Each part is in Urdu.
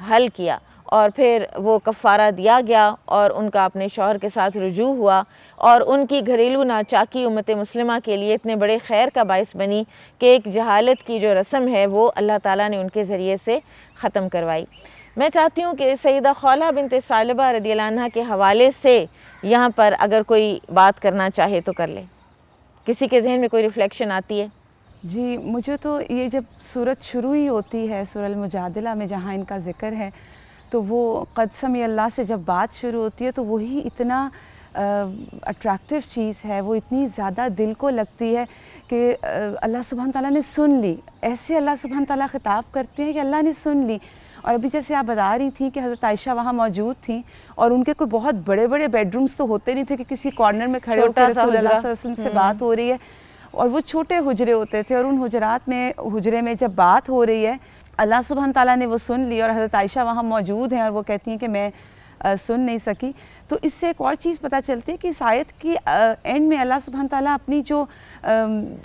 حل کیا اور پھر وہ کفارہ دیا گیا اور ان کا اپنے شوہر کے ساتھ رجوع ہوا اور ان کی گھریلو ناچاکی امت مسلمہ کے لیے اتنے بڑے خیر کا باعث بنی کہ ایک جہالت کی جو رسم ہے وہ اللہ تعالیٰ نے ان کے ذریعے سے ختم کروائی۔ میں چاہتی ہوں کہ سیدہ خولہ بنت ثعلبہ رضی اللہ عنہ کے حوالے سے یہاں پر اگر کوئی بات کرنا چاہے تو کر لے، کسی کے ذہن میں کوئی ریفلیکشن آتی ہے؟ جی مجھے تو یہ جب صورت شروع ہی ہوتی ہے سورہ المجادلہ میں جہاں ان کا ذکر ہے تو وہ قد سمع اللہ سے جب بات شروع ہوتی ہے تو وہی اتنا اٹریکٹیو چیز ہے، وہ اتنی زیادہ دل کو لگتی ہے کہ اللہ سبحانہ تعالیٰ نے سن لی، ایسے اللہ سبحانہ تعالیٰ خطاب کرتے ہیں کہ اللہ نے سن لی۔ اور ابھی جیسے آپ بتا رہی تھیں کہ حضرت عائشہ وہاں موجود تھیں اور ان کے کوئی بہت بڑے بڑے بیڈ رومز تو ہوتے نہیں تھے کہ کسی کارنر میں کھڑے ہو کے رسول اللہ صلی اللہ علیہ وسلم سے بات ہو رہی ہے، اور وہ چھوٹے حجرے ہوتے تھے اور ان حجرے میں جب بات ہو رہی ہے اللہ سبحانہ تعالیٰ نے وہ سن لی اور حضرت عائشہ وہاں موجود ہیں اور وہ کہتی ہیں کہ میں سن نہیں سکی۔ تو اس سے ایک اور چیز پتہ چلتی ہے کہ اس آیت کی اینڈ میں اللہ سبحانہ تعالیٰ اپنی جو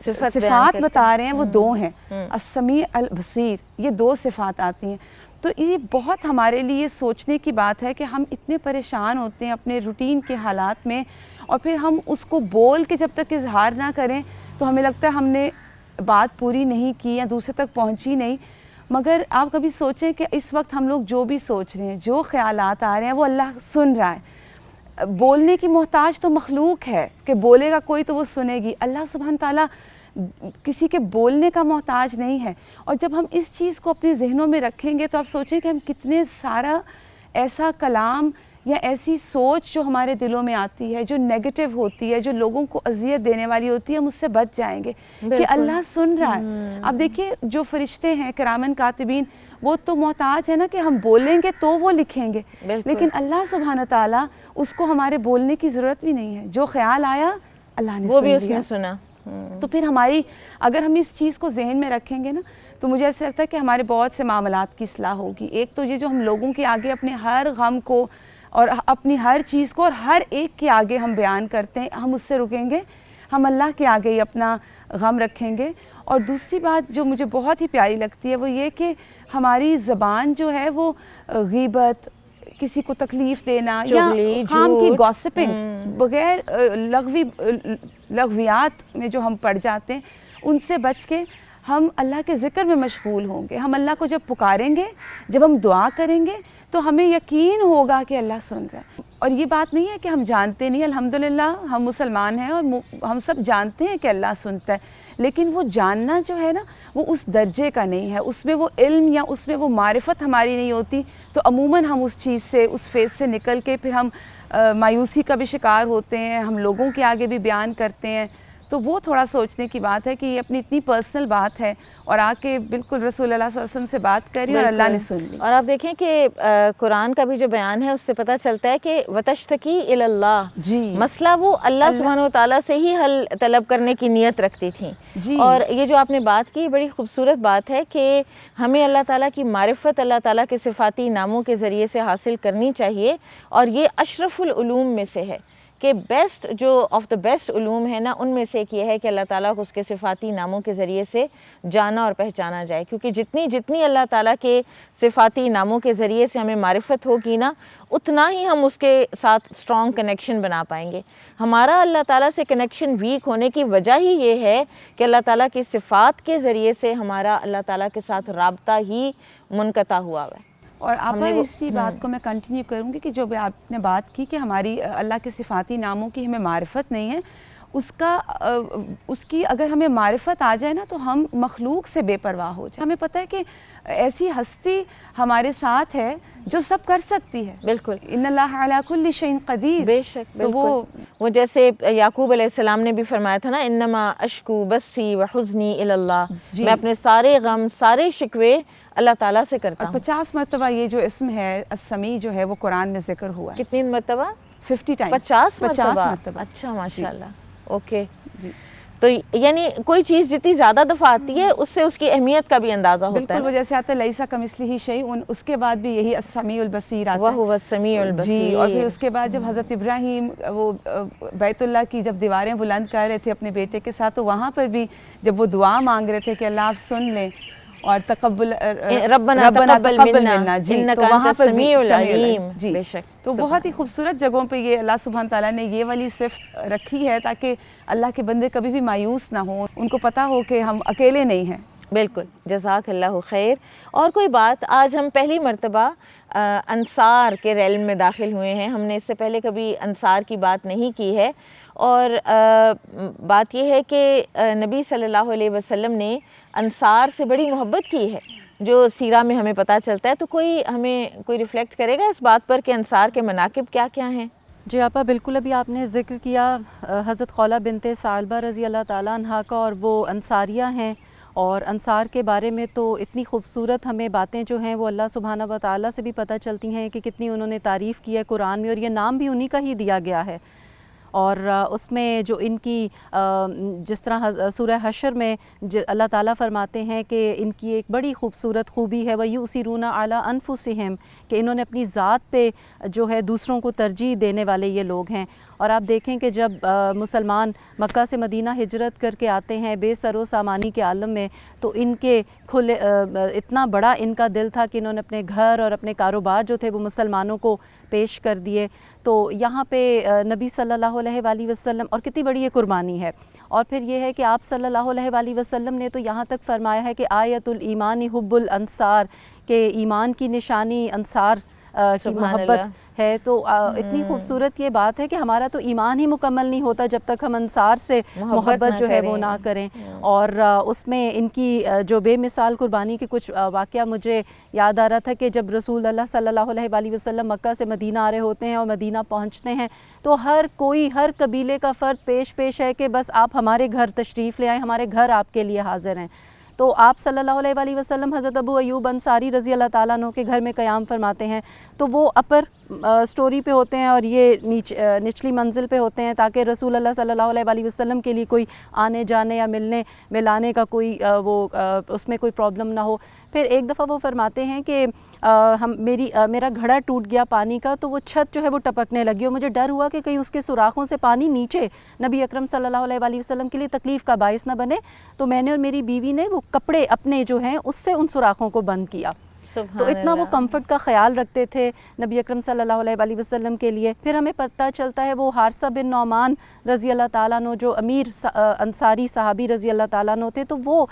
صفات بتا رہے ہیں وہ دو ہیں، السمیع البصیر، یہ دو صفات آتی ہیں۔ تو یہ بہت ہمارے لیے سوچنے کی بات ہے کہ ہم اتنے پریشان ہوتے ہیں اپنے روٹین کے حالات میں، اور پھر ہم اس کو بول کے جب تک اظہار نہ کریں تو ہمیں لگتا ہے ہم نے بات پوری نہیں کی یا دوسرے تک پہنچی نہیں۔ مگر آپ کبھی سوچیں کہ اس وقت ہم لوگ جو بھی سوچ رہے ہیں، جو خیالات آ رہے ہیں، وہ اللہ سن رہا ہے۔ بولنے کی محتاج تو مخلوق ہے کہ بولے گا کوئی تو وہ سنے گی، اللہ سبحانہ تعالیٰ کسی کے بولنے کا محتاج نہیں ہے۔ اور جب ہم اس چیز کو اپنے ذہنوں میں رکھیں گے تو آپ سوچیں کہ ہم کتنے سارا ایسا کلام یا ایسی سوچ جو ہمارے دلوں میں آتی ہے، جو نیگیٹو ہوتی ہے، جو لوگوں کو اذیت دینے والی ہوتی ہے، ہم اس سے بچ جائیں گے کہ اللہ سن رہا ہے۔ اب دیکھیے جو فرشتے ہیں کرامن کاتبین، وہ تو محتاج ہے نا کہ ہم بولیں گے تو وہ لکھیں گے، لیکن اللہ سبحانہ تعالیٰ اس کو ہمارے بولنے کی ضرورت بھی نہیں ہے، جو خیال آیا اللہ نے وہ بھی اس نے سنا۔ تو پھر اگر ہم اس چیز کو ذہن میں رکھیں گے نا تو مجھے ایسا لگتا ہے کہ ہمارے بہت سے معاملات کی اصلاح ہوگی۔ ایک تو یہ جو ہم لوگوں کے آگے اپنے ہر غم کو اور اپنی ہر چیز کو اور ہر ایک کے آگے ہم بیان کرتے ہیں، ہم اس سے رکیں گے، ہم اللہ کے آگے ہی اپنا غم رکھیں گے۔ اور دوسری بات جو مجھے بہت ہی پیاری لگتی ہے وہ یہ کہ ہماری زبان جو ہے وہ غیبت، کسی کو تکلیف دینا یا خام کی گوسپنگ، بغیر لغویات میں جو ہم پڑ جاتے ہیں ان سے بچ کے ہم اللہ کے ذکر میں مشغول ہوں گے۔ ہم اللہ کو جب پکاریں گے، جب ہم دعا کریں گے تو ہمیں یقین ہوگا کہ اللہ سن رہا ہے۔ اور یہ بات نہیں ہے کہ ہم جانتے نہیں، الحمدللہ ہم مسلمان ہیں اور ہم سب جانتے ہیں کہ اللہ سنتا ہے، لیکن وہ جاننا جو ہے نا وہ اس درجے کا نہیں ہے، اس میں وہ علم یا اس میں وہ معرفت ہماری نہیں ہوتی، تو عموماً ہم اس چیز سے، اس فیز سے نکل کے پھر ہم مایوسی کا بھی شکار ہوتے ہیں، ہم لوگوں کے آگے بھی بیان کرتے ہیں۔ تو وہ تھوڑا سوچنے کی بات ہے کہ یہ اپنی اتنی پرسنل بات ہے اور آ کے بالکل رسول اللہ صلی اللہ علیہ وسلم سے بات کری اور اللہ نے سن لی۔ اور آپ دیکھیں کہ قرآن کا بھی جو بیان ہے اس سے پتہ چلتا ہے کہ وَتَشْتَكِي إِلَى اللَّهِ، جی مسئلہ وہ اللہ سبحانہ وتعالیٰ سے ہی حل طلب کرنے کی نیت رکھتی تھیں۔ جی اور یہ جو آپ نے بات کی بڑی خوبصورت بات ہے کہ ہمیں اللہ تعالیٰ کی معرفت اللہ تعالیٰ کے صفاتی ناموں کے ذریعے سے حاصل کرنی چاہیے، اور یہ اشرف العلوم میں سے ہے کہ بیسٹ جو آف دا بیسٹ علوم ہے نا، ان میں سے ایک یہ ہے کہ اللہ تعالیٰ کو اس کے صفاتی ناموں کے ذریعے سے جانا اور پہچانا جائے، کیونکہ جتنی اللہ تعالیٰ کے صفاتی ناموں کے ذریعے سے ہمیں معرفت ہوگی نا، اتنا ہی ہم اس کے ساتھ اسٹرانگ کنیکشن بنا پائیں گے۔ ہمارا اللہ تعالیٰ سے کنیکشن ویک ہونے کی وجہ ہی یہ ہے کہ اللہ تعالیٰ کی صفات کے ذریعے سے ہمارا اللہ تعالیٰ کے ساتھ رابطہ ہی منقطع ہوا ہوا ہے۔ اور آپ اسی بات کو میں کنٹینیو کروں گی کہ جو بھی آپ نے بات کی کہ ہماری اللہ کے صفاتی ناموں کی ہمیں معرفت نہیں ہے، اس کی اگر ہمیں معرفت آ جائے نا تو ہم مخلوق سے بے پرواہ ہو جائیں۔ ہمیں پتہ ہے کہ ایسی ہستی ہمارے ساتھ ہے جو سب کر سکتی ہے۔ بالکل، ان اللہ علی کل شیء قدیر۔ بے شک، بالکل۔ وہ جیسے یعقوب علیہ السلام نے بھی فرمایا تھا نا، انما اشکو بثی وحزنی الی اللہ، میں اپنے سارے غم، سارے شکوے اللہ تعالیٰ سے کرتا ہوں۔ 50 مرتبہ یہ جو اسم ہے السمیع جو ہے وہ قرآن میں ذکر ہوا ہے۔ کتنی مرتبہ؟ 50 ٹائمز۔ 50 مرتبہ۔ اچھا، ماشاءاللہ، اوکے۔ تو یعنی کوئی چیز جتنی زیادہ دفعہ آتی ہے اس سے اس کی اہمیت کا بھی اندازہ ہوتا ہے۔ بالکل، وہ جیسے آتا ہے لیسا کمثلہ شیء، اس کے بعد بھی یہی السمیع البصیر آتا ہے۔ وَهُوَ السَّمِيعُ الْبَصِيرُ۔ جی، اور پھر اس کے بعد جب حضرت ابراہیم وہ بیت اللہ کی جب دیواریں بلند کر رہے تھے اپنے بیٹے کے ساتھ، تو وہاں پر بھی جب وہ دعا مانگ رہے تھے کہ اللہ آپ سن لیں، اور تقبل ربنا تقبل منا جی، انک تو وہاں انت پر السمیع العلیم. جی بے شک. تو بہت ہی خوبصورت جگہوں پہ یہ اللہ سبحانہ تعالیٰ نے یہ والی صفت رکھی ہے تاکہ اللہ کے بندے کبھی بھی مایوس نہ ہوں، ان کو پتہ ہو کہ ہم اکیلے نہیں ہیں. بالکل، جزاک اللہ خیر. اور کوئی بات، آج ہم پہلی مرتبہ انصار کے ریلم میں داخل ہوئے ہیں. ہم نے اس سے پہلے کبھی انصار کی بات نہیں کی ہے، اور بات یہ ہے کہ نبی صلی اللہ علیہ وسلم نے انصار سے بڑی محبت کی ہے، جو سیرہ میں ہمیں پتہ چلتا ہے. تو کوئی ریفلیکٹ کرے گا اس بات پر کہ انصار کے مناقب کیا کیا ہیں؟ جی آپا بالکل، ابھی آپ نے ذکر کیا حضرت خولہ بنت ثعلبہ رضی اللہ تعالیٰ عنہا کا، اور وہ انصاریہ ہیں. اور انصار کے بارے میں تو اتنی خوبصورت ہمیں باتیں جو ہیں وہ اللہ سبحانہ و تعالیٰ سے بھی پتہ چلتی ہیں کہ کتنی انہوں نے تعریف کی ہے قرآن میں، اور یہ نام بھی انہی کا ہی دیا گیا ہے. اور اس میں جو ان کی جس طرح سورہ حشر میں اللہ تعالیٰ فرماتے ہیں کہ ان کی ایک بڑی خوبصورت خوبی ہے وَيُؤْثِرُونَ عَلَىٰ أَنفُسِهِمْ، کہ انہوں نے اپنی ذات پہ جو ہے دوسروں کو ترجیح دینے والے یہ لوگ ہیں. اور آپ دیکھیں کہ جب مسلمان مکہ سے مدینہ ہجرت کر کے آتے ہیں بے سر و سامانی کے عالم میں، تو ان کے کھلے اتنا بڑا ان کا دل تھا کہ انہوں نے اپنے گھر اور اپنے کاروبار جو تھے وہ مسلمانوں کو پیش کر دیے. تو یہاں پہ نبی صلی اللہ علیہ وآلہ وسلم، اور کتنی بڑی یہ قربانی ہے. اور پھر یہ ہے کہ آپ صلی اللہ علیہ وآلہ وسلم نے تو یہاں تک فرمایا ہے کہ آیت الایمان حب الانصار، کہ ایمان کی نشانی انصار کی محبت ہے. تو اتنی خوبصورت یہ بات ہے کہ ہمارا تو ایمان ہی مکمل نہیں ہوتا جب تک ہم انصار سے محبت جو ہے وہ نہ کریں. اور اس میں ان کی جو بے مثال قربانی کے کچھ واقعہ مجھے یاد آ رہا تھا کہ جب رسول اللہ صلی اللہ علیہ وآلہ وسلم مکہ سے مدینہ آ رہے ہوتے ہیں اور مدینہ پہنچتے ہیں، تو ہر قبیلے کا فرد پیش ہے کہ بس آپ ہمارے گھر تشریف لے آئیں، ہمارے گھر آپ کے لیے حاضر ہیں. تو آپ صلی اللہ علیہ وآلہ وسلم حضرت ابو ایوب انصاری رضی اللہ تعالیٰ عنہ کے گھر میں قیام فرماتے ہیں. تو وہ اپر سٹوری پہ ہوتے ہیں اور یہ نچلی منزل پہ ہوتے ہیں، تاکہ رسول اللہ صلی اللہ علیہ وآلہ وسلم کے لیے کوئی آنے جانے یا ملنے ملانے کا کوئی اس میں کوئی پرابلم نہ ہو. پھر ایک دفعہ وہ فرماتے ہیں کہ میرا گھڑا ٹوٹ گیا پانی کا، تو وہ چھت جو ہے وہ ٹپکنے لگی، اور مجھے ڈر ہوا کہ کہیں اس کے سوراخوں سے پانی نیچے نبی اکرم صلی اللہ علیہ وآلہ وسلم کے لیے تکلیف کا باعث نہ بنے. تو میں نے اور میری بیوی نے وہ کپڑے اپنے جو ہیں اس سے ان سوراخوں کو بند کیا. تو اتنا وہ کمفرٹ کا خیال رکھتے تھے نبی اکرم صلی اللہ علیہ وآلہ وسلم کے لیے. پھر ہمیں پتہ چلتا ہے وہ حارثہ بن نعمان رضی اللہ تعالیٰ عنہ، جو امیر انصاری صحابی رضی اللہ تعالیٰ عنہ تھے، تو وہ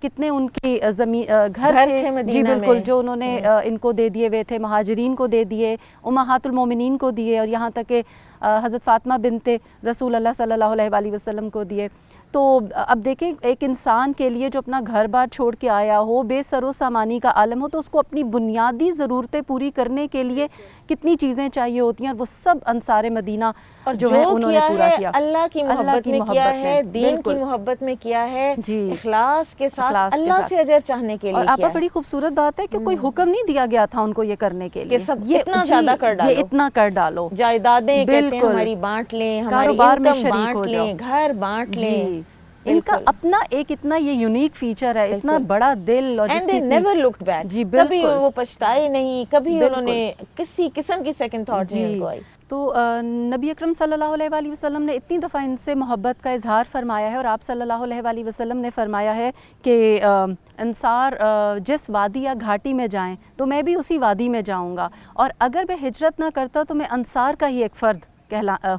کتنے ان کی گھر تھے جی بالکل، جو انہوں نے ان کو دے دیے ہوئے تھے، مہاجرین کو دے دیے، امہات المومنین کو دیے، اور یہاں تک کہ حضرت فاطمہ بنت رسول اللہ صلی اللہ علیہ وآلہ وسلم کو دیے. تو اب دیکھیں ایک انسان کے لیے جو اپنا گھر بار چھوڑ کے آیا ہو، بے سر و سامانی کا عالم ہو، تو اس کو اپنی بنیادی ضرورتیں پوری کرنے کے لیے کتنی چیزیں چاہیے ہوتی ہیں، اور وہ سب انصار مدینہ جو ہے انہوں نے پورا کیا. اللہ کی محبت میں کیا ہے، دین کی محبت میں کیا ہے، اخلاص کے ساتھ اللہ سے اجر چاہنے کے لیے. اور آپا بڑی خوبصورت بات ہے کہ کوئی حکم نہیں دیا گیا تھا ان کو یہ کرنے کے لیے، یہ اتنا زیادہ کر ڈالو، یہ اتنا کر ڈالو، جائیدادیں کہتے ہیں ہماری بانٹ لیں، کاروبار میں شریک بانٹ ہو لیں، گھر بانٹ لیں. ان کا اپنا ایک اتنا یہ یونیک فیچر ہے، اتنا بڑا دل، اور and they never looked back, جی کبھی وہ پچھتائے نہیں، کبھی انہوں نے کسی قسم کی سیکنڈ تھاٹ نہیں ان کو آئی. تو نبی اکرم صلی اللہ علیہ وآلہ وسلم نے اتنی دفعہ ان سے محبت کا اظہار فرمایا ہے، اور آپ صلی اللہ علیہ وآلہ وسلم نے فرمایا ہے کہ انصار جس وادی یا گھاٹی میں جائیں تو میں بھی اسی وادی میں جاؤں گا، اور اگر میں ہجرت نہ کرتا تو میں انصار کا ہی ایک فرد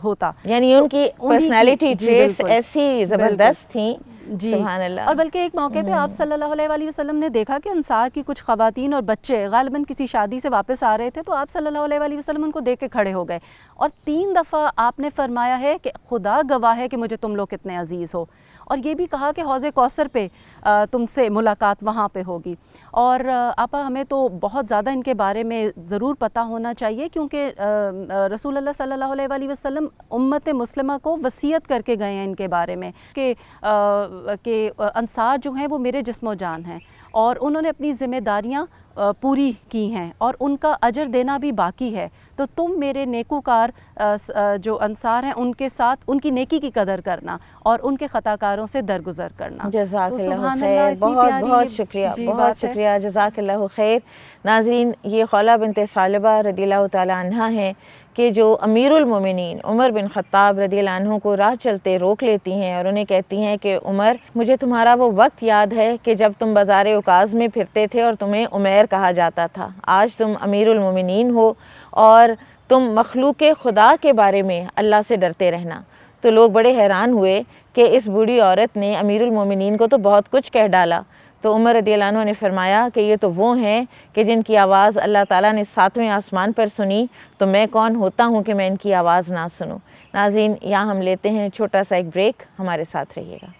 ہوتا. یعنی ان کی پرسنالٹی ٹریٹس ایسی زبردست تھیں جی. سبحان اللہ. اور بلکہ ایک موقع پہ آپ صلی اللہ علیہ وآلہ وسلم نے دیکھا کہ انصار کی کچھ خواتین اور بچے غالباً کسی شادی سے واپس آ رہے تھے، تو آپ صلی اللہ علیہ وآلہ وسلم ان کو دیکھ کے کھڑے ہو گئے، اور 3 دفعہ آپ نے فرمایا ہے کہ خدا گواہ ہے کہ مجھے تم لوگ کتنے عزیز ہو، اور یہ بھی کہا کہ حوض کوثر پہ تم سے ملاقات وہاں پہ ہوگی. اور آپا ہمیں تو بہت زیادہ ان کے بارے میں ضرور پتہ ہونا چاہیے، کیونکہ رسول اللہ صلی اللہ علیہ وآلہ وسلم امت مسلمہ کو وصیت کر کے گئے ہیں ان کے بارے میں کہ انصار جو ہیں وہ میرے جسم و جان ہیں، اور انہوں نے اپنی ذمہ داریاں پوری کی ہیں، اور ان کا اجر دینا بھی باقی ہے. تو تم میرے نیکوکار جو انصار ہیں ان کے ساتھ ان کی نیکی کی قدر کرنا اور ان کے خطا کاروں سے درگزر کرنا۔ جزاک تو اللہ سبحان خیر، اتنی بہت پیاری بہت یہ شکریہ، جی بہت بات ہے۔ شکریہ، جزاک اللہ خیر۔ ناظرین، یہ خولہ بنت ثعلبہ رضی اللہ تعالی عنہا ہیں کہ جو امیر المومنین عمر بن خطاب رضی اللہ عنہ کو راہ چلتے روک لیتی ہیں اور انہیں کہتی ہیں کہ عمر، مجھے تمہارا وہ وقت یاد ہے کہ جب تم بازار عکاظ میں پھرتے تھے اور تمہیں عمیر کہا جاتا تھا، آج تم امیر المومنین ہو اور تم مخلوق خدا کے بارے میں اللہ سے ڈرتے رہنا۔ تو لوگ بڑے حیران ہوئے کہ اس بوڑھی عورت نے امیر المومنین کو تو بہت کچھ کہہ ڈالا۔ تو عمر رضی اللہ عنہ نے فرمایا کہ یہ تو وہ ہیں کہ جن کی آواز اللہ تعالیٰ نے 7ویں آسمان پر سنی، تو میں کون ہوتا ہوں کہ میں ان کی آواز نہ سنوں۔ ناظرین، یہاں ہم لیتے ہیں چھوٹا سا ایک بریک، ہمارے ساتھ رہیے گا۔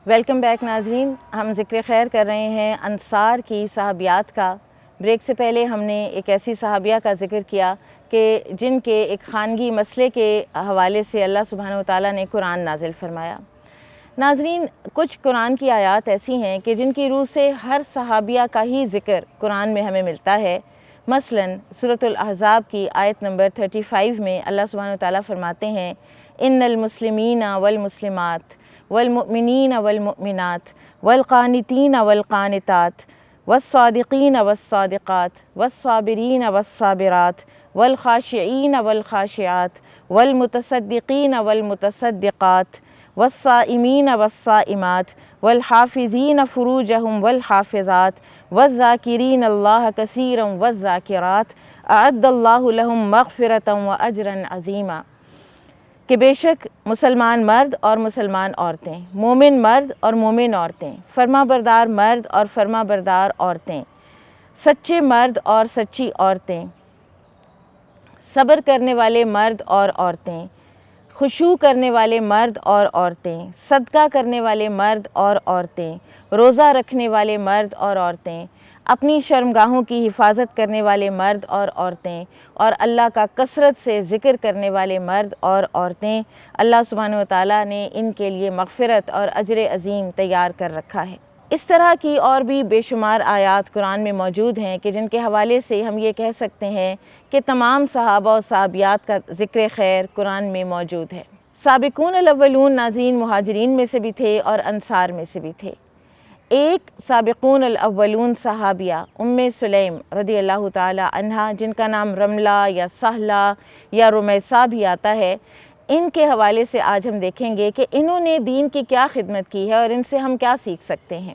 ویلکم بیک ناظرین، ہم ذکر خیر کر رہے ہیں انصار کی صحابیات کا۔ بریک سے پہلے ہم نے ایک ایسی صحابیہ کا ذکر کیا کہ جن کے ایک خانگی مسئلے کے حوالے سے اللہ سبحانہ وتعالیٰ نے قرآن نازل فرمایا۔ ناظرین، کچھ قرآن کی آیات ایسی ہیں کہ جن کی روح سے ہر صحابیہ کا ہی ذکر قرآن میں ہمیں ملتا ہے۔ مثلاً سورۃ الاحزاب کی آیت نمبر 35 میں اللہ سبحانہ وتعالیٰ فرماتے ہیں، ان المسلمین والمسلمات والمؤمنین والمؤمنات والقانتین والقانتات والصادقین والصادقات والصابرین والصابرات والخاشعین والخاشعات والمتصدقین والمتصدقات والصائمین والصائمات والحافظین فروجہم والحافظات والذاکرین اللہ کثیرا والذاکرات اعد اللہ لہم مغفرتا واجرا عظیما، کہ بے شک مسلمان مرد اور مسلمان عورتیں، مومن مرد اور مومن عورتیں، فرما بردار مرد اور فرما بردار عورتیں، سچے مرد اور سچی عورتیں، صبر کرنے والے مرد اور عورتیں، خشوع کرنے والے مرد اور عورتیں، صدقہ کرنے والے مرد اور عورتیں، روزہ رکھنے والے مرد اور عورتیں، اپنی شرمگاہوں کی حفاظت کرنے والے مرد اور عورتیں، اور اللہ کا کثرت سے ذکر کرنے والے مرد اور عورتیں، اللہ سبحانہ وتعالیٰ نے ان کے لیے مغفرت اور اجر عظیم تیار کر رکھا ہے۔ اس طرح کی اور بھی بے شمار آیات قرآن میں موجود ہیں کہ جن کے حوالے سے ہم یہ کہہ سکتے ہیں کہ تمام صحابہ و صحابیات کا ذکر خیر قرآن میں موجود ہے۔ سابقون الاولون ناظرین مہاجرین میں سے بھی تھے اور انصار میں سے بھی تھے۔ ایک سابقون الاولون صحابیہ ام سلیم رضی اللہ تعالی عنہا، جن کا نام رملہ یا سہلہ یا رمیسہ بھی آتا ہے، ان کے حوالے سے آج ہم دیکھیں گے کہ انہوں نے دین کی کیا خدمت کی ہے اور ان سے ہم کیا سیکھ سکتے ہیں۔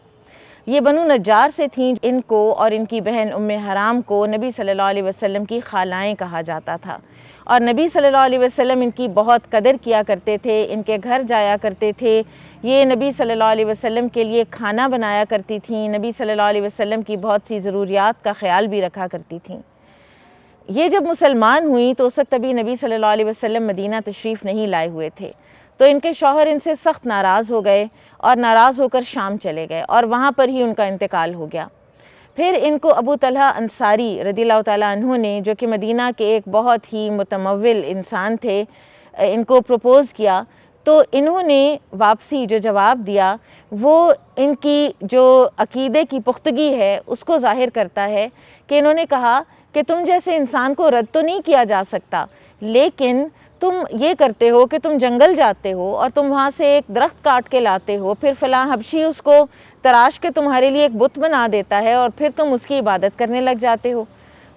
یہ بنو نجار سے تھیں، ان کو اور ان کی بہن ام حرام کو نبی صلی اللہ علیہ وسلم کی خالائیں کہا جاتا تھا، اور نبی صلی اللہ علیہ وسلم ان کی بہت قدر کیا کرتے تھے، ان کے گھر جایا کرتے تھے، یہ نبی صلی اللہ علیہ وسلم کے لیے کھانا بنایا کرتی تھیں، نبی صلی اللہ علیہ وسلم کی بہت سی ضروریات کا خیال بھی رکھا کرتی تھیں۔ یہ جب مسلمان ہوئیں تو اس وقت ابھی نبی صلی اللہ علیہ وسلم مدینہ تشریف نہیں لائے ہوئے تھے، تو ان کے شوہر ان سے سخت ناراض ہو گئے اور ناراض ہو کر شام چلے گئے اور وہاں پر ہی ان کا انتقال ہو گیا۔ پھر ان کو ابو طلحہ انصاری رضی اللہ تعالیٰ عنہ نے، جو کہ مدینہ کے ایک بہت ہی متمول انسان تھے، ان کو پروپوز کیا، تو انہوں نے واپسی جو جواب دیا وہ ان کی جو عقیدے کی پختگی ہے اس کو ظاہر کرتا ہے کہ انہوں نے کہا کہ تم جیسے انسان کو رد تو نہیں کیا جا سکتا، لیکن تم یہ کرتے ہو کہ تم جنگل جاتے ہو اور تم وہاں سے ایک درخت کاٹ کے لاتے ہو، پھر فلاں حبشی اس کو تراش کے تمہارے لیے ایک بت بنا دیتا ہے اور پھر تم اس کی عبادت کرنے لگ جاتے ہو،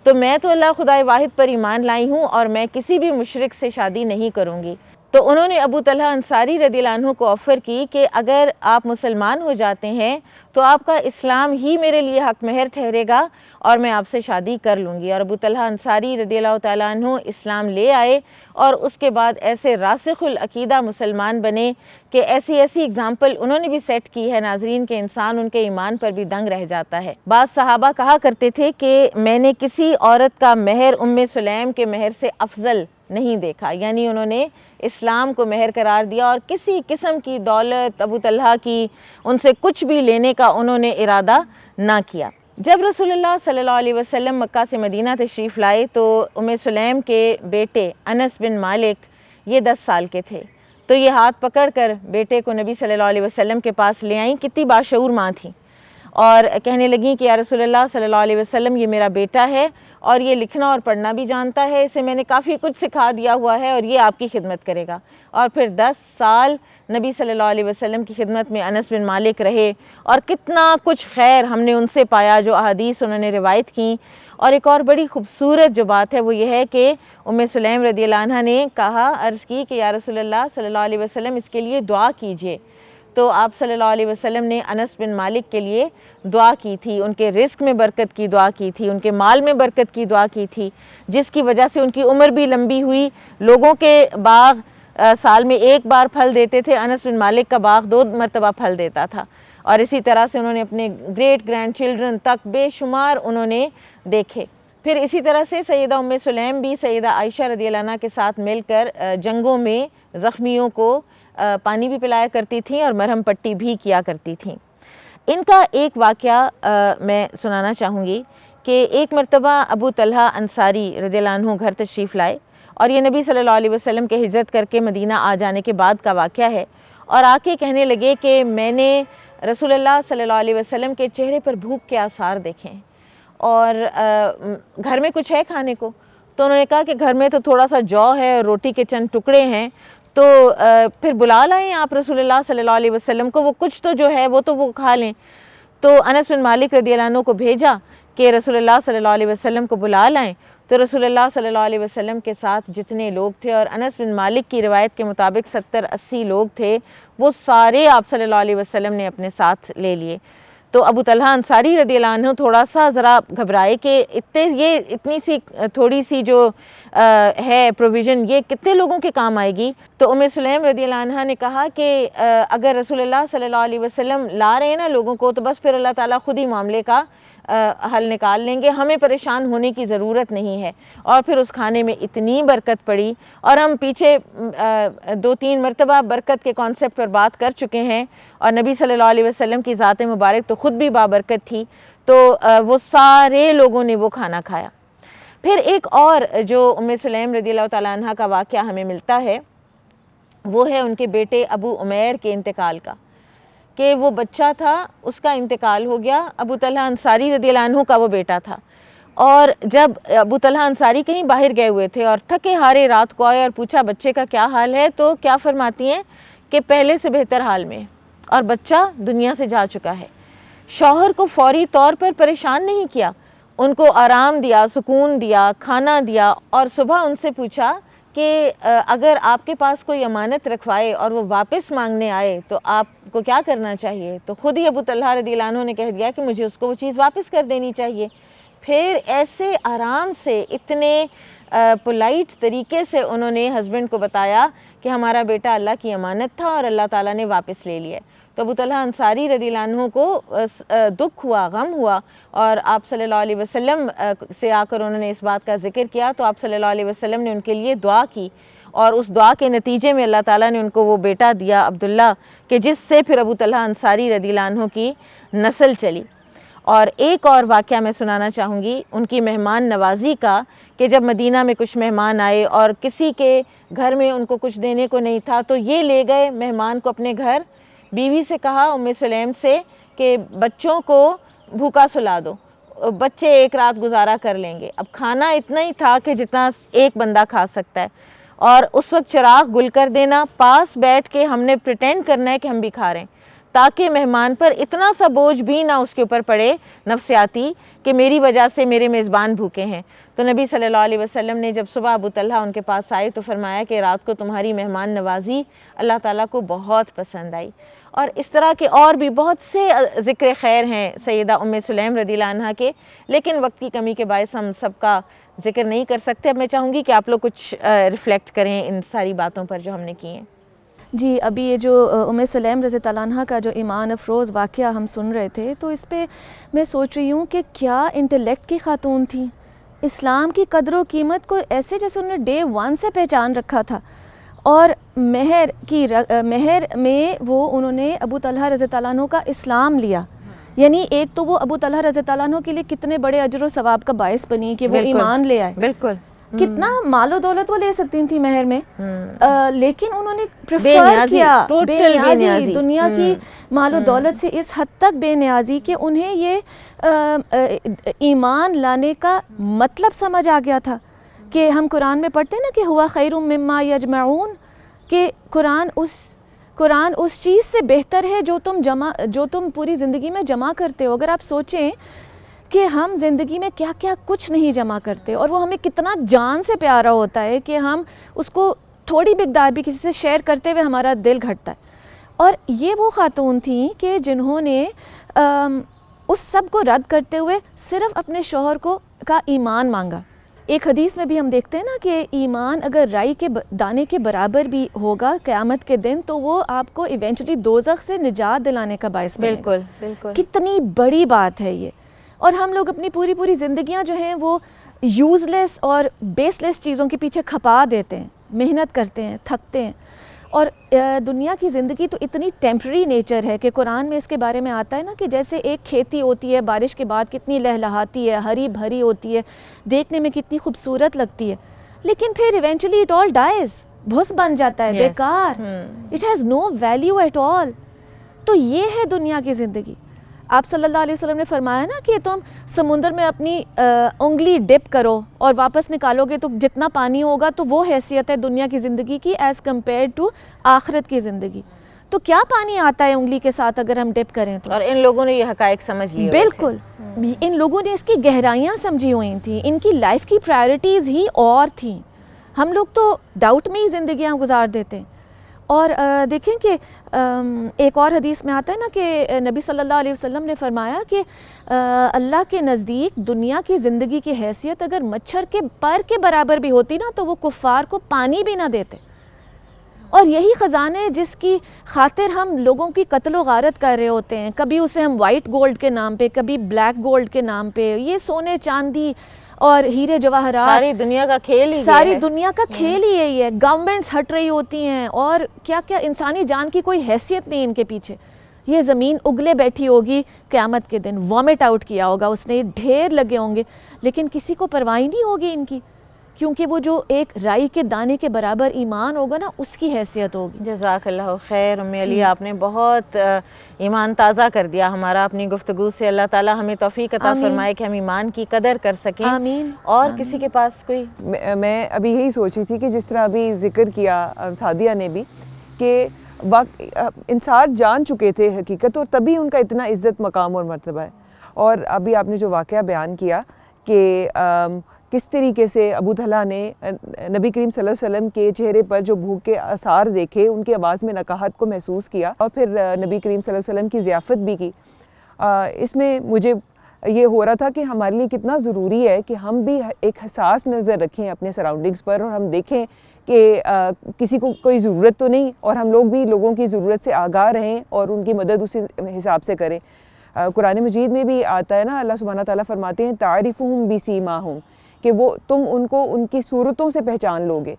تو میں تو اللہ خدائے واحد پر ایمان لائی ہوں اور میں کسی بھی مشرک سے شادی نہیں کروں گی۔ تو انہوں نے ابو طلحہ انصاری رضی اللہ عنہ کو آفر کی کہ اگر آپ مسلمان ہو جاتے ہیں تو آپ کا اسلام ہی میرے لیے حق مہر ٹھہرے گا اور میں آپ سے شادی کر لوں گی۔ اور ابو طلحہ انصاری رضی اللہ تعالیٰ عنہ اسلام لے آئے اور اس کے بعد ایسے راسخ العقیدہ مسلمان بنے کہ ایسی اگزامپل انہوں نے بھی سیٹ کی ہے ناظرین کہ انسان ان کے ایمان پر بھی دنگ رہ جاتا ہے۔ بعض صحابہ کہا کرتے تھے کہ میں نے کسی عورت کا مہر ام سلیم کے مہر سے افضل نہیں دیکھا، یعنی انہوں نے اسلام کو مہر قرار دیا اور کسی قسم کی دولت ابو طلحہ کی ان سے کچھ بھی لینے کا انہوں نے ارادہ نہ کیا۔ جب رسول اللہ صلی اللہ علیہ وسلم مکہ سے مدینہ تشریف لائے تو ام سلیم کے بیٹے انس بن مالک یہ 10 سال کے تھے، تو یہ ہاتھ پکڑ کر بیٹے کو نبی صلی اللہ علیہ وسلم کے پاس لے آئیں۔ کتنی باشعور ماں تھیں اور کہنے لگیں کہ یا رسول اللہ صلی اللہ علیہ وسلم یہ میرا بیٹا ہے اور یہ لکھنا اور پڑھنا بھی جانتا ہے، اسے میں نے کافی کچھ سکھا دیا ہوا ہے اور یہ آپ کی خدمت کرے گا۔ اور پھر 10 سال نبی صلی اللہ علیہ وسلم کی خدمت میں انس بن مالک رہے اور کتنا کچھ خیر ہم نے ان سے پایا جو احادیث انہوں نے روایت کی۔ اور ایک اور بڑی خوبصورت جو بات ہے وہ یہ ہے کہ ام سلیم رضی اللہ عنہ نے کہا، عرض کی کہ یا رسول اللہ صلی اللہ علیہ وسلم اس کے لیے دعا کیجئے، تو آپ صلی اللہ علیہ وسلم نے انس بن مالک کے لیے دعا کی تھی، ان کے رزق میں برکت کی دعا کی تھی، ان کے مال میں برکت کی دعا کی تھی، جس کی وجہ سے ان کی عمر بھی لمبی ہوئی۔ لوگوں کے باغ سال میں 1 بار پھل دیتے تھے، انس بن مالک کا باغ 2 مرتبہ پھل دیتا تھا، اور اسی طرح سے انہوں نے اپنے گریٹ گرینڈ چلڈرن تک بے شمار انہوں نے دیکھے۔ پھر اسی طرح سے سیدہ ام سلیم بھی سیدہ عائشہ رضی اللہ عنہ کے ساتھ مل کر جنگوں میں زخمیوں کو پانی بھی پلایا کرتی تھیں اور مرہم پٹی بھی کیا کرتی تھیں۔ ان کا ایک واقعہ میں سنانا چاہوں گی کہ ایک مرتبہ ابو طلحہ انصاری رضی اللہ عنہ گھر تشریف لائے، اور یہ نبی صلی اللہ علیہ وسلم کے ہجرت کر کے مدینہ آ جانے کے بعد کا واقعہ ہے، اور آ کے کہنے لگے کہ میں نے رسول اللہ صلی اللہ علیہ وسلم کے چہرے پر بھوک کے آثار دیکھے ہیں، اور گھر میں کچھ ہے کھانے کو؟ تو انہوں نے کہا کہ گھر میں تو تھوڑا سا جو ہے اور روٹی کے چند ٹکڑے ہیں، تو پھر بلا لائیں آپ رسول اللہ صلی اللہ علیہ وسلم کو، وہ کچھ تو جو ہے وہ تو وہ کھا لیں۔ تو انس بن مالک رضی اللہ عنہ کو بھیجا کہ رسول اللہ صلی اللہ علیہ وسلم کو بلا لائیں۔ تو رسول اللہ صلی اللہ علیہ وسلم کے ساتھ جتنے لوگ تھے، اور انس بن مالک کی روایت کے مطابق 70-80 لوگ تھے، وہ سارے آپ صلی اللہ علیہ وسلم نے اپنے ساتھ لے لیے۔ تو ابو طلحہ انصاری رضی اللہ عنہ تھوڑا سا ذرا گھبرائے کہ اتنی سی تھوڑی سی جو ہے پروویژن یہ کتنے لوگوں کے کام آئے گی؟ تو ام سلیم رضی اللہ عنہ نے کہا کہ اگر رسول اللہ صلی اللہ علیہ وسلم لا رہے ہیں نا لوگوں کو، تو بس پھر اللہ تعالیٰ خود ہی معاملے کا حل نکال لیں گے، ہمیں پریشان ہونے کی ضرورت نہیں ہے۔ اور پھر اس کھانے میں اتنی برکت پڑی، اور ہم پیچھے 2-3 مرتبہ برکت کے کانسیپٹ پر بات کر چکے ہیں، اور نبی صلی اللہ علیہ وسلم کی ذات مبارک تو خود بھی بابرکت تھی، تو وہ سارے لوگوں نے وہ کھانا کھایا۔ پھر ایک اور جو ام سلیم رضی اللہ تعالیٰ عنہ کا واقعہ ہمیں ملتا ہے وہ ہے ان کے بیٹے ابو عمیر کے انتقال کا، کہ وہ بچہ تھا، اس کا انتقال ہو گیا۔ ابو طلحہ انصاری رضی اللہ عنہ کا وہ بیٹا تھا، اور جب ابو طلحہ انصاری کہیں باہر گئے ہوئے تھے اور تھکے ہارے رات کو آئے اور پوچھا بچے کا کیا حال ہے، تو کیا فرماتی ہیں کہ پہلے سے بہتر حال میں، اور بچہ دنیا سے جا چکا ہے۔ شوہر کو فوری طور پر پریشان نہیں کیا، ان کو آرام دیا، سکون دیا، کھانا دیا، اور صبح ان سے پوچھا کہ اگر آپ کے پاس کوئی امانت رکھوائے اور وہ واپس مانگنے آئے تو آپ کو کیا کرنا چاہیے؟ تو خود ہی ابو طلحہ رضی اللہ عنہ نے کہہ دیا کہ مجھے اس کو وہ چیز واپس کر دینی چاہیے۔ پھر ایسے آرام سے اتنے پولائٹ طریقے سے انہوں نے ہسبینڈ کو بتایا کہ ہمارا بیٹا اللہ کی امانت تھا اور اللہ تعالیٰ نے واپس لے لیا۔ تو ابو طلحہ انصاری رضی اللہ عنہ کو دکھ ہوا، غم ہوا، اور آپ صلی اللہ علیہ وسلم سے آ کر انہوں نے اس بات کا ذکر کیا، تو آپ صلی اللہ علیہ وسلم نے ان کے لیے دعا کی، اور اس دعا کے نتیجے میں اللہ تعالیٰ نے ان کو وہ بیٹا دیا عبداللہ، کہ جس سے پھر ابو طلحہ انصاری رضی اللہ عنہ کی نسل چلی۔ اور ایک اور واقعہ میں سنانا چاہوں گی ان کی مہمان نوازی کا، کہ جب مدینہ میں کچھ مہمان آئے اور کسی کے گھر میں ان کو کچھ دینے کو نہیں تھا، تو یہ لے گئے مہمان کو اپنے گھر، بیوی سے کہا ام سلیم سے کہ بچوں کو بھوکا سلا دو، بچے ایک رات گزارا کر لیں گے۔ اب کھانا اتنا ہی تھا کہ جتنا ایک بندہ کھا سکتا ہے، اور اس وقت چراغ گل کر دینا، پاس بیٹھ کے ہم نے پریٹینڈ کرنا ہے کہ ہم بھی کھا رہے ہیں، تاکہ مہمان پر اتنا سا بوجھ بھی نہ اس کے اوپر پڑے نفسیاتی کہ میری وجہ سے میرے میزبان بھوکے ہیں۔ تو نبی صلی اللہ علیہ وسلم نے جب صبح ابو طلحہ ان کے پاس آئے تو فرمایا کہ رات کو تمہاری مہمان نوازی اللہ تعالیٰ کو بہت پسند آئی۔ اور اس طرح کے اور بھی بہت سے ذکر خیر ہیں سیدہ ام سلیم رضی اللہ عنہ کے، لیکن وقت کی کمی کے باعث ہم سب کا ذکر نہیں کر سکتے۔ اب میں چاہوں گی کہ آپ لوگ کچھ ریفلیکٹ کریں ان ساری باتوں پر جو ہم نے کی ہیں۔ جی، ابھی یہ جو ام سلیم رضی اللہ عنہ کا جو ایمان افروز واقعہ ہم سن رہے تھے، تو اس پہ میں سوچ رہی ہوں کہ کیا انٹلیکٹ کی خاتون تھیں، اسلام کی قدر و قیمت کو ایسے جیسے انہوں نے ڈے 1 سے پہچان رکھا تھا، اور مہر میں وہ انہوں نے ابو طلحہ رضی اللہ عنہ کا اسلام لیا۔ یعنی ایک تو وہ ابو طلحہ رضی اللہ عنہ کے لیے کتنے بڑے اجر و ثواب کا باعث بنی کہ وہ ایمان لے آئے۔ بالکل، کتنا مال و دولت وہ لے سکتی تھی مہر میں، لیکن انہوں نے پریفر کیا بے نیازی، دنیا کی مال و دولت سے اس حد تک بے نیازی کہ انہیں یہ ایمان لانے کا مطلب سمجھ آ گیا تھا کہ ہم قرآن میں پڑھتے ہیں نا کہ ہوا خیر مما یجمعون، کہ قرآن اس چیز سے بہتر ہے جو تم پوری زندگی میں جمع کرتے ہو۔ اگر آپ سوچیں کہ ہم زندگی میں کیا کیا کچھ نہیں جمع کرتے، اور وہ ہمیں کتنا جان سے پیارا ہوتا ہے کہ ہم اس کو تھوڑی مقدار بھی کسی سے شیئر کرتے ہوئے ہمارا دل گھٹتا ہے۔ اور یہ وہ خاتون تھیں کہ جنہوں نے اس سب کو رد کرتے ہوئے صرف اپنے شوہر کا ایمان مانگا۔ ایک حدیث میں بھی ہم دیکھتے ہیں نا کہ ایمان اگر رائی کے دانے کے برابر بھی ہوگا قیامت کے دن تو وہ آپ کو ایونچولی دوزخ سے نجات دلانے کا باعث بنے گا۔ بالکل، کتنی بڑی بات ہے یہ۔ اور ہم لوگ اپنی پوری زندگیاں جو ہیں وہ یوز لیس اور بیس لیس چیزوں کے پیچھے کھپا دیتے ہیں، محنت کرتے ہیں، تھکتے ہیں۔ اور دنیا کی زندگی تو اتنی ٹیمپرری نیچر ہے کہ قرآن میں اس کے بارے میں آتا ہے نا کہ جیسے ایک کھیتی ہوتی ہے بارش کے بعد کتنی لہلہاتی ہے، ہری بھری ہوتی ہے، دیکھنے میں کتنی خوبصورت لگتی ہے، لیکن پھر ایونچولی اٹ آل ڈائز، بھس بن جاتا ہے، بیکار، it has no value at all. تو یہ ہے دنیا کی زندگی۔ آپ صلی اللہ علیہ وسلم نے فرمایا نا کہ تم سمندر میں اپنی انگلی ڈپ کرو اور واپس نکالو گے تو جتنا پانی ہوگا، تو وہ حیثیت ہے دنیا کی زندگی کی ایز کمپیئر ٹو آخرت کی زندگی۔ تو کیا پانی آتا ہے انگلی کے ساتھ اگر ہم ڈپ کریں تو؟ اور ان لوگوں نے یہ حقائق سمجھ لیے، بالکل، ان لوگوں نے اس کی گہرائیاں سمجھی ہوئی تھیں، ان کی لائف کی پرائرٹیز ہی اور تھیں۔ ہم لوگ تو ڈاؤٹ میں ہی زندگیاں گزار دیتے ہیں۔ اور دیکھیں کہ ایک اور حدیث میں آتا ہے نا کہ نبی صلی اللہ علیہ وسلم نے فرمایا کہ اللہ کے نزدیک دنیا کی زندگی کی حیثیت اگر مچھر کے پر کے برابر بھی ہوتی نا تو وہ کفار کو پانی بھی نہ دیتے۔ اور یہی خزانے جس کی خاطر ہم لوگوں کی قتل و غارت کر رہے ہوتے ہیں، کبھی اسے ہم وائٹ گولڈ کے نام پہ، کبھی بلیک گولڈ کے نام پہ، یہ سونے چاندی اور ہیرے جواہرات، ساری دنیا کا کھیل ہی ساری دنیا کا کھیل ہی یہی ہے۔ گورنمنٹس ہٹ رہی ہوتی ہیں اور کیا کیا، انسانی جان کی کوئی حیثیت نہیں ان کے پیچھے۔ یہ زمین اگلے بیٹھی ہوگی قیامت کے دن، وامٹ آؤٹ کیا ہوگا اس نے، ڈھیر لگے ہوں گے، لیکن کسی کو پرواہ نہیں ہوگی ان کی، کیونکہ وہ جو ایک رائی کے دانے کے برابر ایمان ہوگا نا، اس کی حیثیت ہوگی۔ جزاک اللہ خیر ام علی، آپ نے بہت ایمان تازہ کر دیا ہمارا اپنی گفتگو سے۔ اللہ تعالی ہمیں توفیق عطا فرمائے کہ ہم ایمان کی قدر کر سکیں۔ آمین۔ اور کسی کے پاس کوئی؟ میں ابھی یہی سوچ رہی تھی کہ جس طرح ابھی ذکر کیا سعدیہ نے بھی کہ انصار جان چکے تھے حقیقت، اور تبھی ان کا اتنا عزت مقام اور مرتبہ ہے۔ اور ابھی آپ نے جو واقعہ بیان کیا کہ کس طریقے سے ابو طلحہ نے نبی کریم صلی اللہ علیہ وسلم کے چہرے پر جو بھوک کے آثار دیکھے، ان کی آواز میں نکاہت کو محسوس کیا، اور پھر نبی کریم صلی اللہ علیہ وسلم کی ضیافت بھی کی، اس میں مجھے یہ ہو رہا تھا کہ ہمارے لیے کتنا ضروری ہے کہ ہم بھی ایک حساس نظر رکھیں اپنے سراؤنڈنگز پر، اور ہم دیکھیں کہ کسی کو کوئی ضرورت تو نہیں، اور ہم لوگ بھی لوگوں کی ضرورت سے آگاہ رہیں اور ان کی مدد اسی حساب سے کریں۔ قرآن مجید میں بھی آتا ہے نا، اللہ سبحانہ تعالیٰ فرماتے ہیں تعریفہم بسیماہم، کہ وہ تم ان کو ان کی صورتوں سے پہچان لوگے۔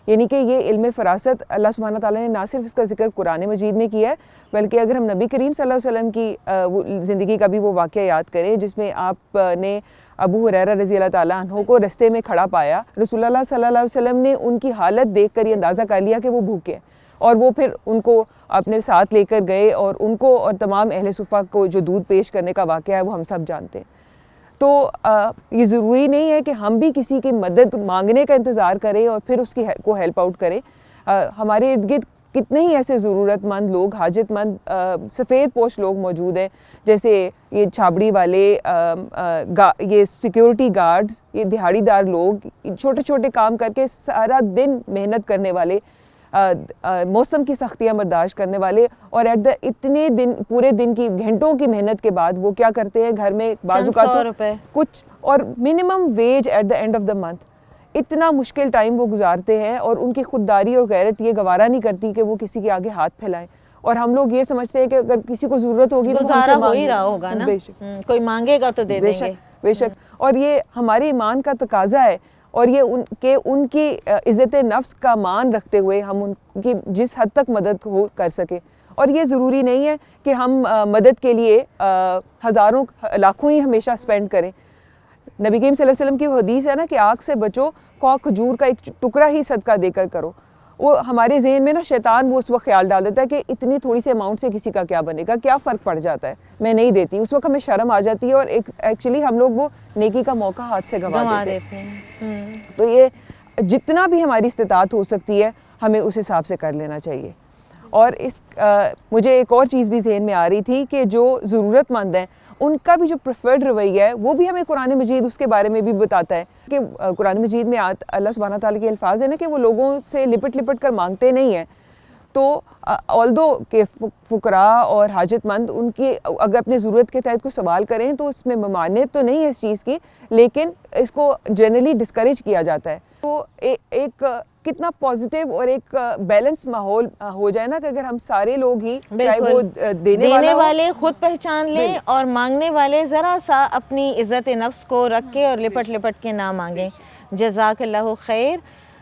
یعنی کہ یہ علم فراست اللہ سبحانہ تعالیٰ نے نہ صرف اس کا ذکر قرآن مجید میں کیا ہے، بلکہ اگر ہم نبی کریم صلی اللہ علیہ وسلم کی زندگی کا بھی وہ واقعہ یاد کریں جس میں آپ نے ابو ہریرہ رضی اللہ تعالیٰ عنہ کو رستے میں کھڑا پایا، رسول اللہ صلی اللہ علیہ وسلم نے ان کی حالت دیکھ کر یہ اندازہ کر لیا کہ وہ بھوکے ہیں، اور وہ پھر ان کو اپنے ساتھ لے کر گئے، اور ان کو اور تمام اہل صفہ کو جو دودھ پیش کرنے کا واقعہ ہے وہ ہم سب جانتے ہیں۔ تو یہ ضروری نہیں ہے کہ ہم بھی کسی کی مدد مانگنے کا انتظار کریں اور پھر اس کی کو ہیلپ آؤٹ کریں۔ ہمارے ارد گرد کتنے ہی ایسے ضرورت مند لوگ، حاجت مند سفید پوش لوگ موجود ہیں، جیسے یہ چھابڑی والے، یہ سیکیورٹی گارڈز، یہ دہاڑی دار لوگ، چھوٹے چھوٹے کام کر کے سارا دن محنت کرنے والے، موسم کی سختیاں برداشت کرنے والے، اور اتنے دن، پورے دن کی گھنٹوں کی محنت کے بعد وہ کیا کرتے ہیں گھر میں بعض اوقات کچھ، اور minimum wage at the end of the month, اتنا مشکل ٹائم وہ گزارتے ہیں، اور ان کی خودداری اور غیرت یہ گوارا نہیں کرتی کہ وہ کسی کے آگے ہاتھ پھیلائیں، اور ہم لوگ یہ سمجھتے ہیں کہ اگر کسی کو ضرورت ہوگی تو ہم سے ہو ہی رہا ہوگا نا، کوئی مانگے گا تو دے دیں گے، بے شک، اور یہ ہمارے ایمان کا تقاضا ہے، اور یہ ان کی عزت نفس کا مان رکھتے ہوئے ہم ان کی جس حد تک مدد کر سکیں، اور یہ ضروری نہیں ہے کہ ہم مدد کے لیے ہزاروں لاکھوں ہی ہمیشہ سپینڈ کریں۔ نبی کریم صلی اللہ علیہ وسلم کی وہ حدیث ہے نا کہ آگ سے بچو، خواہ کھجور کا ایک ٹکڑا ہی صدقہ دے کر کرو۔ وہ ہمارے ذہن میں نا شیطان وہ اس وقت خیال ڈال دیتا ہے کہ اتنی تھوڑی سی اماؤنٹ سے کسی کا کیا بنے گا، کیا فرق پڑ جاتا ہے، میں نہیں دیتی، اس وقت ہمیں شرم آ جاتی ہے، اور ایکچولی ہم لوگ وہ نیکی کا موقع ہاتھ سے گنوا دیتے ہیں۔ تو یہ جتنا بھی ہماری استطاعت ہو سکتی ہے ہمیں اس حساب سے کر لینا چاہیے۔ اور مجھے ایک اور چیز بھی ذہن میں آ رہی تھی کہ جو ضرورت مند ہیں ان کا بھی جو پریفرڈ رویہ ہے وہ بھی ہمیں قرآن مجید اس کے بارے میں بھی بتاتا ہے کہ قرآن مجید میں اللہ سبحانہ تعالیٰ کے الفاظ ہیں نا کہ وہ لوگوں سے لپٹ کر مانگتے نہیں ہیں، تو آلدو کہ فقراء اور حاجت مند ان کی اگر اپنے ضرورت کے تحت کوئی سوال کریں تو اس میں ممانعت تو نہیں ہے اس چیز کی، لیکن اس کو جنرلی ڈسکریج کیا جاتا ہے۔ تو ایک کتنا پازیٹیو اور ایک بیلنس ماحول ہو جائے نا کہ اگر ہم سارے لوگ ہی چاہے وہ دینے والے خود پہچان لیں اور مانگنے والے ذرا سا اپنی عزت نفس کو رکھ کے اور لپٹ کے نہ مانگیں۔ جزاک اللہ خیر۔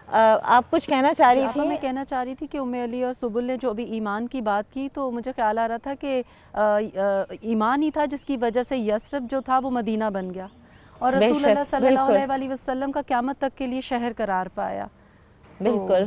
آپ کچھ کہنا چاہ رہی تھی؟ میں کہنا چاہ رہی تھی کہ ام علی اور سبل نے جو ابھی ایمان کی بات کی تو مجھے خیال آ رہا تھا کہ ایمان ہی تھا جس کی وجہ سے یثرب جو تھا وہ مدینہ بن گیا، اور رسول اللہ صلی اللہ علیہ وسلم کا قیامت تک کے لیے شہر قرار پایا۔ بالکل،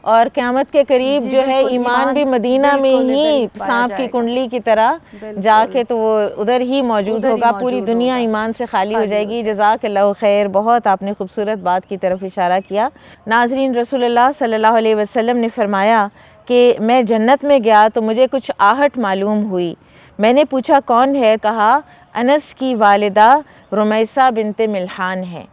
اور قیامت کے قریب جو ہے ایمان بھی مدینہ میں ہی سانپ کی کنڈلی کی طرح جا کے تو وہ ادھر ہی موجود ہوگا، پوری دنیا ایمان سے خالی ہو جائے گی۔ جزاک اللہ خیر، بہت آپ نے خوبصورت بات کی طرف اشارہ کیا۔ ناظرین، رسول اللہ صلی اللہ علیہ وسلم نے فرمایا کہ میں جنت میں گیا تو مجھے کچھ آہٹ معلوم ہوئی، میں نے پوچھا کون ہے؟ کہا انس کی والدہ رمیسہ بنت ملحان ہے۔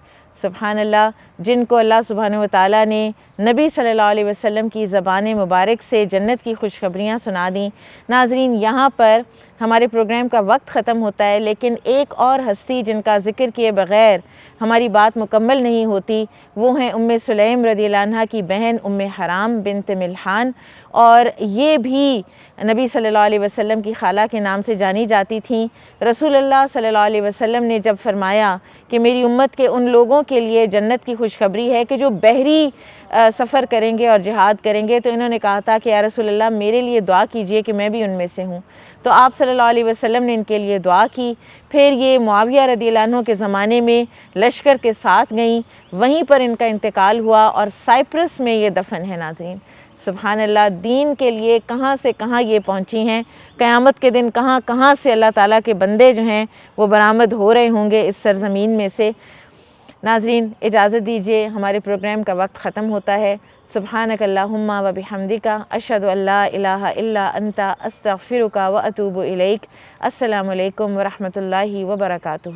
سبحان اللہ، جن کو اللہ سبحانہ وتعالیٰ نے نبی صلی اللہ علیہ وسلم کی زبان مبارک سے جنت کی خوشخبریاں سنا دیں۔ ناظرین، یہاں پر ہمارے پروگرام کا وقت ختم ہوتا ہے، لیکن ایک اور ہستی جن کا ذکر کیے بغیر ہماری بات مکمل نہیں ہوتی وہ ہیں ام سلیم رضی اللہ عنہ کی بہن ام حرام بنت ملحان، اور یہ بھی نبی صلی اللہ علیہ وسلم کی خالہ کے نام سے جانی جاتی تھیں۔ رسول اللہ صلی اللہ علیہ وسلم نے جب فرمایا کہ میری امت کے ان لوگوں کے لیے جنت کی خوشخبری ہے کہ جو بحری سفر کریں گے اور جہاد کریں گے، تو انہوں نے کہا تھا کہ یا رسول اللہ میرے لیے دعا کیجئے کہ میں بھی ان میں سے ہوں، تو آپ صلی اللہ علیہ وسلم نے ان کے لیے دعا کی۔ پھر یہ معاویہ رضی اللہ عنہ کے زمانے میں لشکر کے ساتھ گئیں، وہیں پر ان کا انتقال ہوا اور سائپرس میں یہ دفن ہے۔ ناظرین، سبحان اللہ، دین کے لیے کہاں سے کہاں یہ پہنچی ہیں، قیامت کے دن کہاں کہاں سے اللہ تعالیٰ کے بندے جو ہیں وہ برآمد ہو رہے ہوں گے اس سرزمین میں سے۔ ناظرین، اجازت دیجیے، ہمارے پروگرام کا وقت ختم ہوتا ہے۔ سبحانک اللہم و بحمدک، اشہد ان لا الہ الا انت، استغفرک و اتوب الیک۔ السلام علیکم ورحمۃ اللہ وبرکاتہ۔